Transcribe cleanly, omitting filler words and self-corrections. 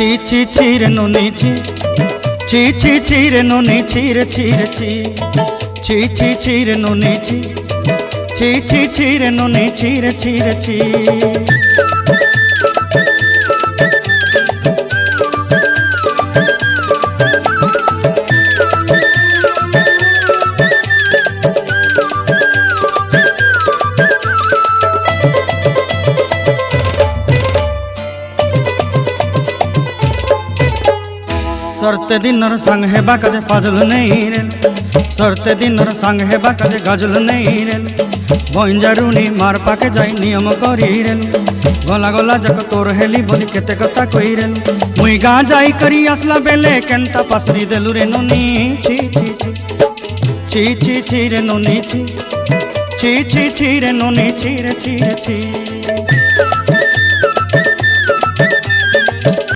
ছি ছি ছি রে নুনি ছি ছি ছি ছি রে নুনি ছি রে ছি রে ছি ছি ছি ছি রে নুনি ছি ছি ছি ছি রে নুনি ছি রে ছি রে ছি। सरते दिनर संग हेबा काजे फाजल नहीं रेल सरते दिनर संग हेबा काजे गजल नहीं रेल बंजारुनी मार पाके जाई नियम करी रेल गला गला जक तोर हेली बोली केते कथा कई रेल मुई गा जाई करी आसला बेले केंता पासरी देलु रे नुनी छी छी छी छी छी छी रे नुनी छी छी छी छी रे नुनी छी रे छी रे छी।